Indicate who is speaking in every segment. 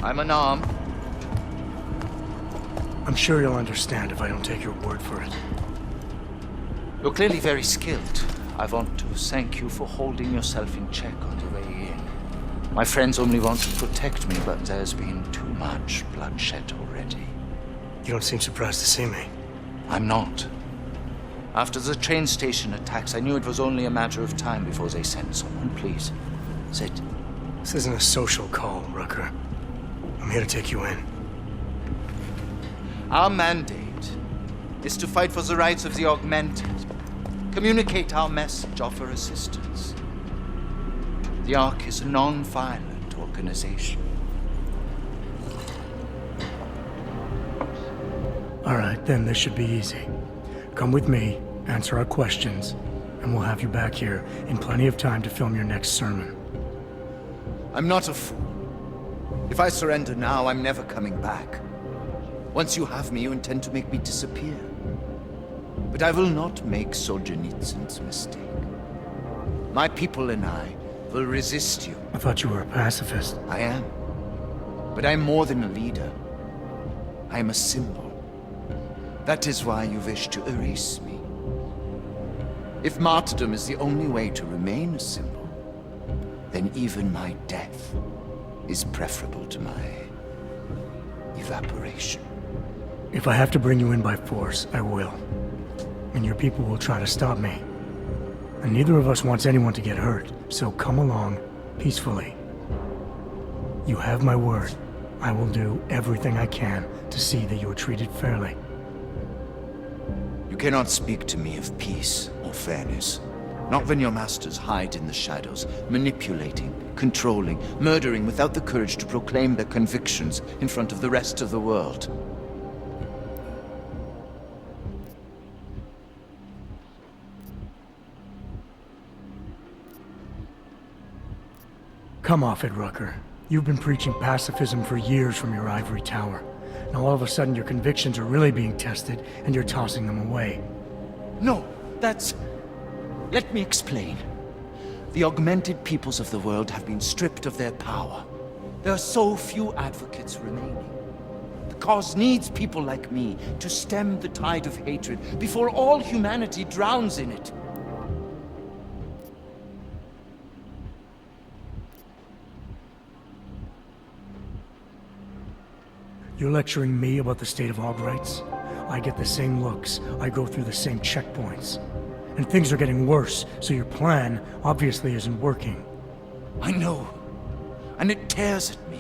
Speaker 1: I'm unarmed.
Speaker 2: I'm sure you'll understand if I don't take your word for it.
Speaker 1: You're clearly very skilled. I want to thank you for holding yourself in check on the way in. My friends only want to protect me, but there's been too much bloodshed already.
Speaker 2: You don't seem surprised to see me.
Speaker 1: I'm not. After the train station attacks, I knew it was only a matter of time before they sent someone. Please, sit.
Speaker 2: This isn't a social call, Rucker. I'm here to take you in.
Speaker 1: Our mandate is to fight for the rights of the augmented. Communicate our message, offer assistance. The Ark is a non-violent organization.
Speaker 2: All right, then this should be easy. Come with me, answer our questions, and we'll have you back here in plenty of time to film your next sermon.
Speaker 1: I'm not a fool. If I surrender now, I'm never coming back. Once you have me, you intend to make me disappear. But I will not make Solzhenitsyn's mistake. My people and I will resist you.
Speaker 2: I thought you were a pacifist.
Speaker 1: I am. But I'm more than a leader. I am a symbol. That is why you wish to erase me. If martyrdom is the only way to remain a symbol, then even my death is preferable to my evaporation.
Speaker 2: If I have to bring you in by force, I will. And your people will try to stop me. And neither of us wants anyone to get hurt, so come along peacefully. You have my word. I will do everything I can to see that you are treated fairly.
Speaker 1: You cannot speak to me of peace or fairness. Not when your masters hide in the shadows, manipulating, controlling, murdering without the courage to proclaim their convictions in front of the rest of the world.
Speaker 2: Come off it, Rucker. You've been preaching pacifism for years from your ivory tower. Now all of a sudden your convictions are really being tested, and you're tossing them away.
Speaker 1: No, that's... Let me explain. The augmented peoples of the world have been stripped of their power. There are so few advocates remaining. The cause needs people like me to stem the tide of hatred before all humanity drowns in it.
Speaker 2: You're lecturing me about the state of hog rights? I get the same looks, I go through the same checkpoints. And things are getting worse, so your plan obviously isn't working.
Speaker 1: I know, and it tears at me.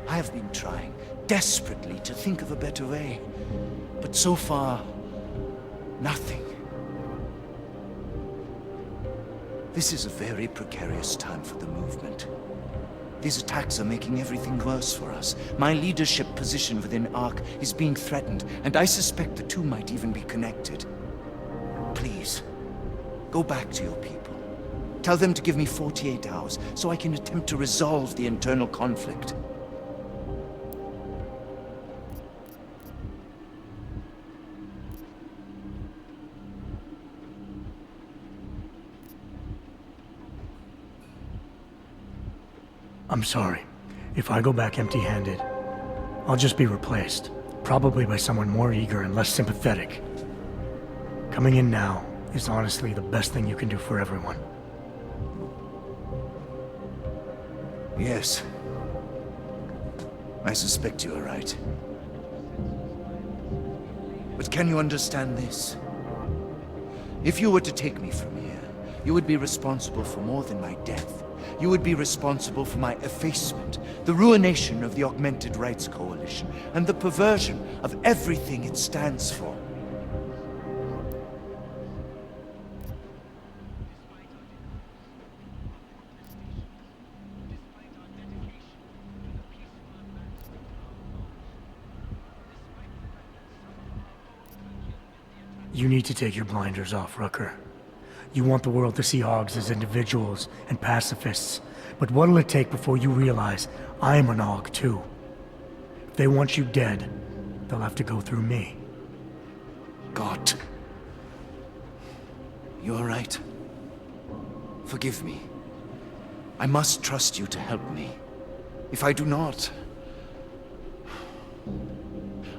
Speaker 1: I have been trying desperately to think of a better way, but so far, nothing. This is a very precarious time for the movement. These attacks are making everything worse for us. My leadership position within ARC is being threatened, and I suspect the two might even be connected. Please, go back to your people. Tell them to give me 48 hours, so I can attempt to resolve the internal conflict.
Speaker 2: I'm sorry. If I go back empty-handed, I'll just be replaced. Probably by someone more eager and less sympathetic. Coming in now is honestly the best thing you can do for everyone.
Speaker 1: Yes. I suspect you are right. But can you understand this? If you were to take me from here, you would be responsible for more than my death. You would be responsible for my effacement, the ruination of the Augmented Rights Coalition, and the perversion of everything it stands for.
Speaker 2: You need to take your blinders off, Rucker. You want the world to see hogs as individuals and pacifists, but what'll it take before you realize I'm an hog too? If they want you dead, they'll have to go through me.
Speaker 1: God. You are right. Forgive me. I must trust you to help me. If I do not,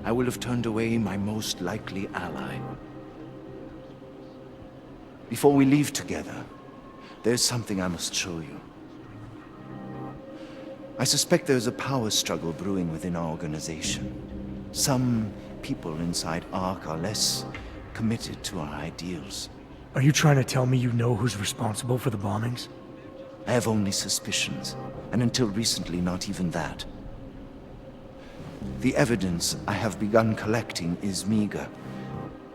Speaker 1: I will have turned away my most likely ally. Before we leave together, there's something I must show you. I suspect there's a power struggle brewing within our organization. Some people inside ARC are less committed to our ideals.
Speaker 2: Are you trying to tell me you know who's responsible for the bombings?
Speaker 1: I have only suspicions, and until recently, not even that. The evidence I have begun collecting is meager,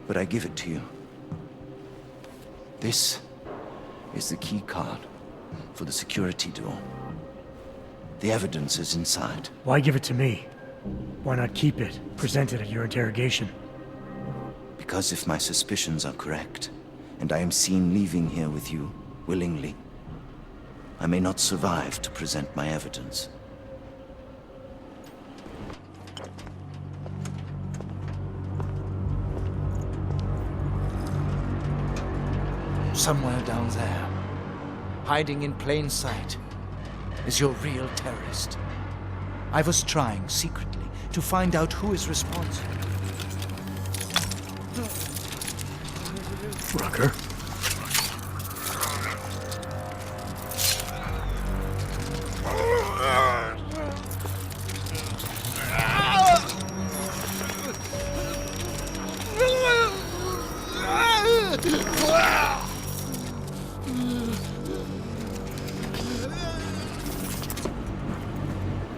Speaker 1: but I give it to you. This is the key card for the security door. The evidence is inside.
Speaker 2: Why give it to me? Why not keep it, present it at your interrogation?
Speaker 1: Because if my suspicions are correct, and I am seen leaving here with you, willingly, I may not survive to present my evidence. Somewhere down there, hiding in plain sight, is your real terrorist. I was trying secretly to find out who is responsible.
Speaker 2: Rucker?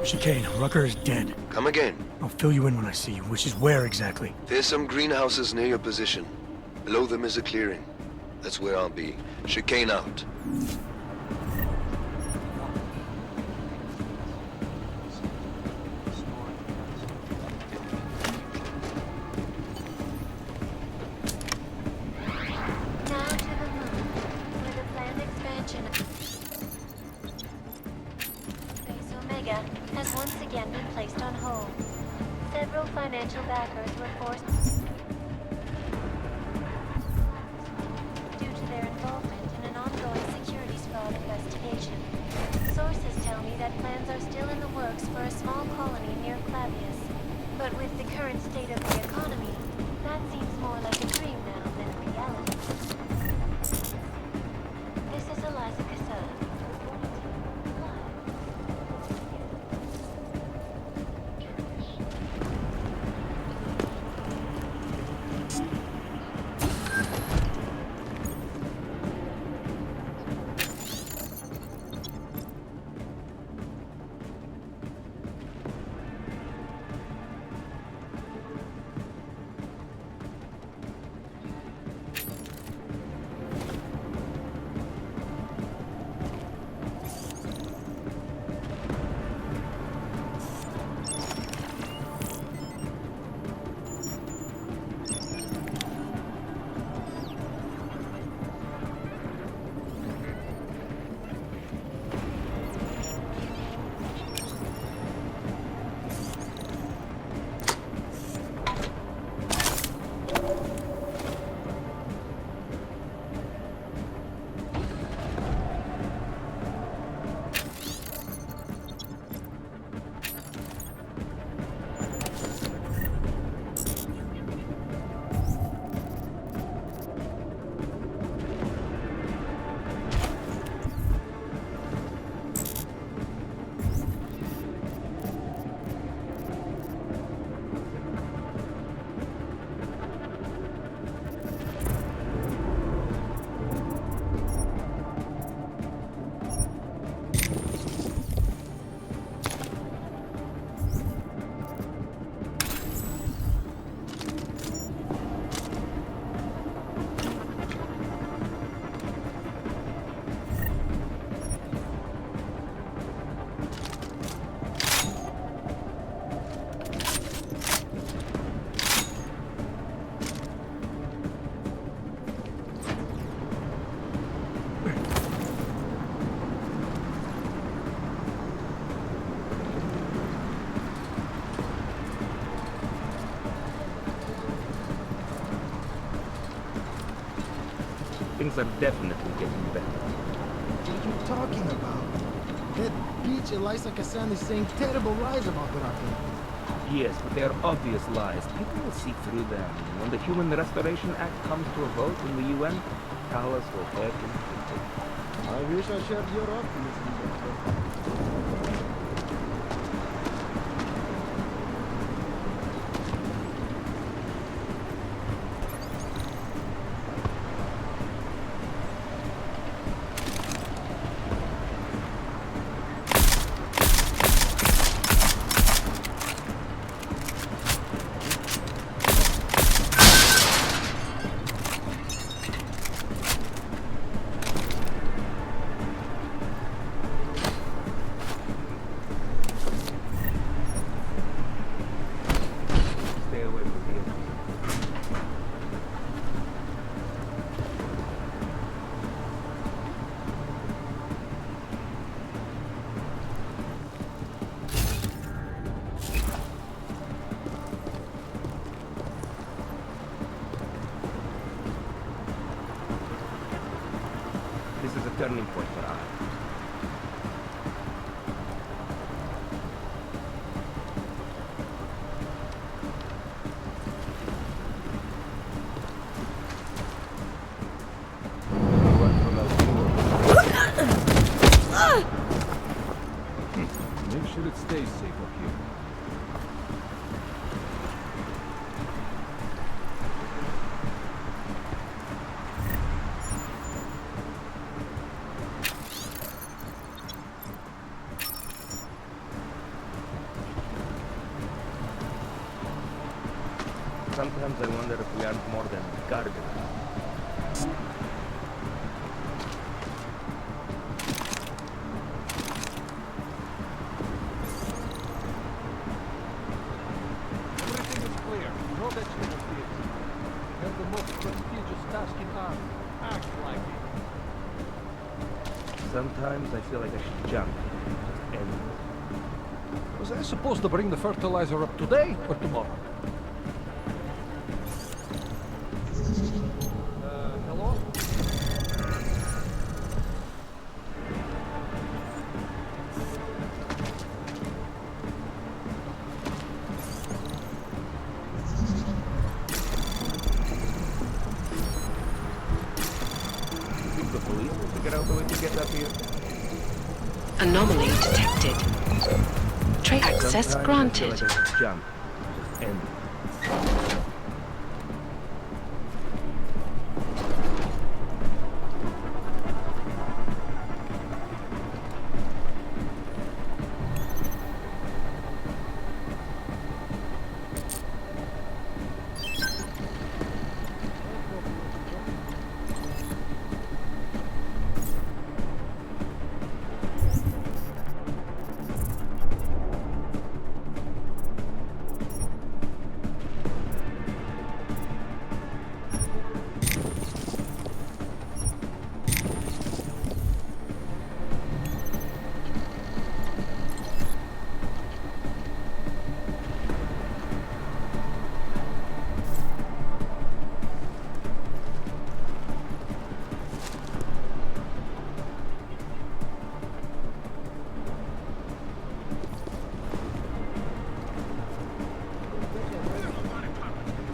Speaker 2: Chicane, Rucker is dead.
Speaker 3: Come again.
Speaker 2: I'll fill you in when I see you, which is where exactly?
Speaker 3: There's some greenhouses near your position. Below them is a clearing. That's where I'll be. Chicane out.
Speaker 4: Now to the moon, where the planned expansion of Base Omega has once again been placed on hold. Several financial backers were forced due to their involvement in an ongoing securities fraud investigation. Sources tell me that plans are still in the works for a small colony near Clavius. But with the current state of the economy, that seems more like a dream now than a reality. This is Eliza Cassell, reporting to you live.
Speaker 5: Things are definitely getting better.
Speaker 1: What are you talking about?
Speaker 5: That bitch Eliza Kassan is saying terrible lies about Rockin'.
Speaker 6: Yes, but they are obvious lies. People will see through them. When the Human Restoration Act comes to a vote in the UN, Callas will have convicted.
Speaker 5: I wish I shared your optimism, Doctor.
Speaker 6: Stay away from the edges. This is a turning point for us.
Speaker 7: Make sure it stays safe up here.
Speaker 6: Sometimes I wonder if we aren't more than garbage.
Speaker 7: Everything is clear. No vegetables here. You have the most prestigious task in arms. Act like it.
Speaker 6: Sometimes I feel like I should jump. Just end.
Speaker 7: Was I supposed to bring the fertilizer up today or tomorrow? Hello?
Speaker 6: Think the police will figure out a way to get up here?
Speaker 8: Anomaly detected. Trace access
Speaker 6: Sometimes I feel
Speaker 8: granted.
Speaker 6: like I should jump. Just end.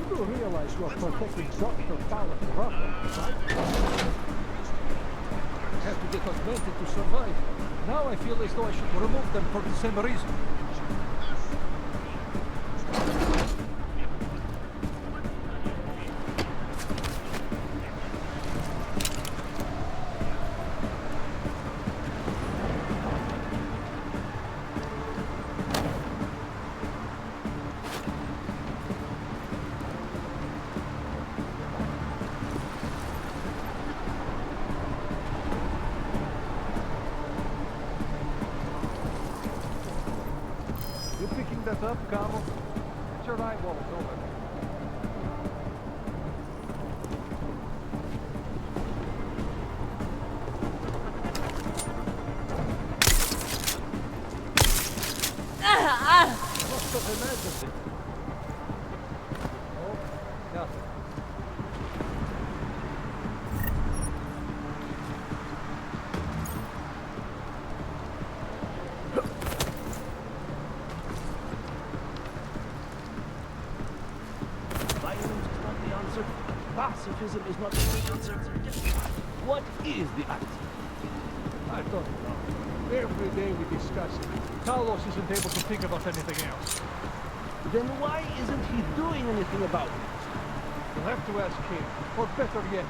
Speaker 7: You do realize you are protecting Dr. Fowler Rockwell, right? Have to get augmented to survive. Now I feel as though I should remove them for the same reason. You picking that up, Carmel? Get your eyeballs over there. Most of emergency. Oh, nothing.
Speaker 6: pacifism is not the answer. What is the answer?
Speaker 7: I don't know. Every day we discuss it. Carlos isn't able to think about anything else.
Speaker 6: Then why isn't he doing anything about it?
Speaker 7: You'll have to ask him. Or better yet,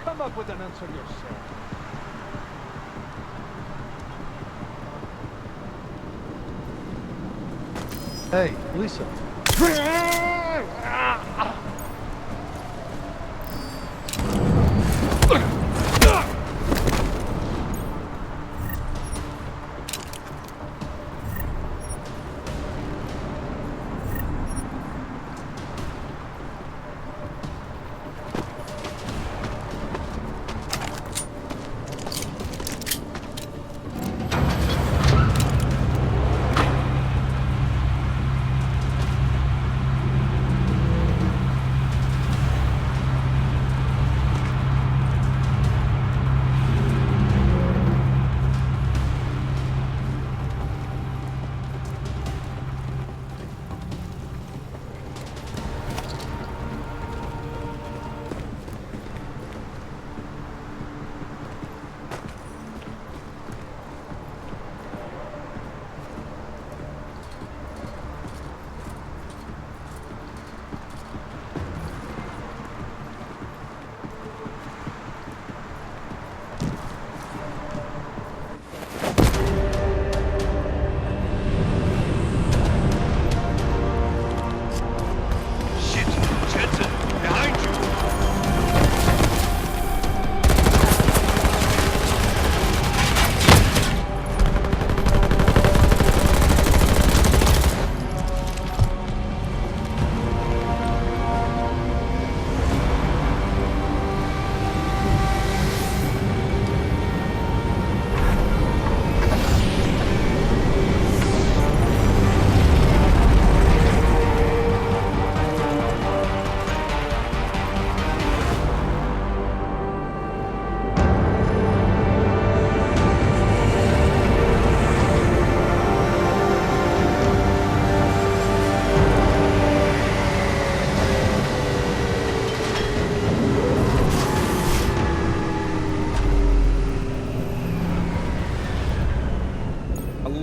Speaker 7: come up with an answer yourself. Hey, listen.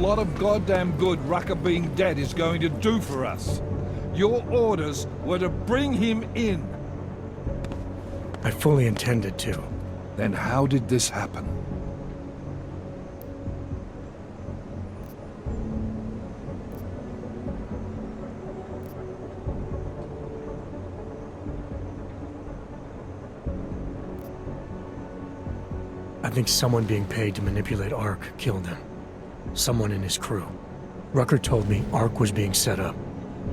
Speaker 9: Lot of goddamn good Rucker being dead is going to do for us. Your orders were to bring him in.
Speaker 2: I fully intended to.
Speaker 9: Then how did this happen?
Speaker 2: I think someone being paid to manipulate Ark killed him. Someone in his crew. Rucker told me Ark was being set up,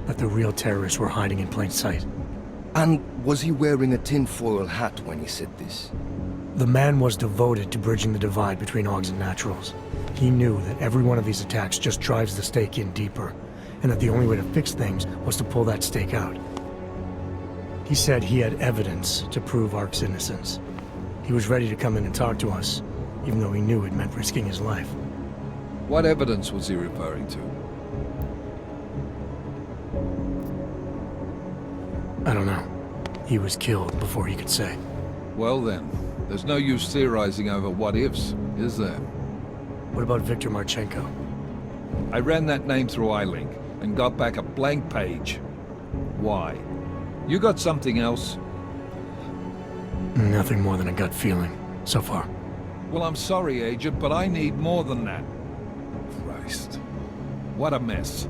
Speaker 2: that the real terrorists were hiding in plain sight.
Speaker 3: And was he wearing a tinfoil hat when he said this?
Speaker 2: The man was devoted to bridging the divide between Augs and Naturals. He knew that every one of these attacks just drives the stake in deeper, and that the only way to fix things was to pull that stake out. He said he had evidence to prove Ark's innocence. He was ready to come in and talk to us, even though he knew it meant risking his life.
Speaker 9: What evidence was he referring to?
Speaker 2: I don't know. He was killed before he could say.
Speaker 9: Well then, there's no use theorizing over what-ifs, is there?
Speaker 2: What about Viktor Marchenko?
Speaker 9: I ran that name through iLink and got back a blank page. Why? You got something else?
Speaker 2: Nothing more than a gut feeling, so far.
Speaker 9: Well, I'm sorry, Agent, but I need more than that. Christ. What a mess.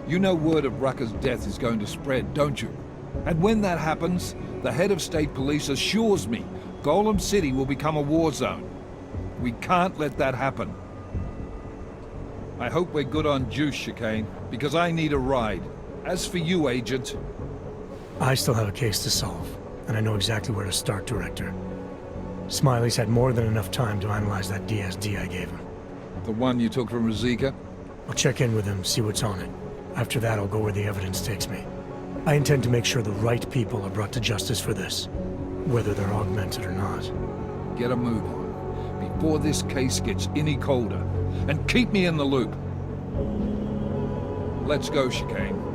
Speaker 9: You know word of Rucker's death is going to spread, don't you? And when that happens, the head of state police assures me Golem City will become a war zone. We can't let that happen. I hope we're good on juice, Chicane, because I need a ride. As for you, Agent...
Speaker 2: I still have a case to solve, and I know exactly where to start, Director. Smiley's had more than enough time to analyze that DSD I gave him.
Speaker 9: The one you took from Ruzika?
Speaker 2: I'll check in with him, see what's on it. After that, I'll go where the evidence takes me. I intend to make sure the right people are brought to justice for this, whether they're augmented or not.
Speaker 9: Get a move on, before this case gets any colder. And keep me in the loop. Let's go, Chicane.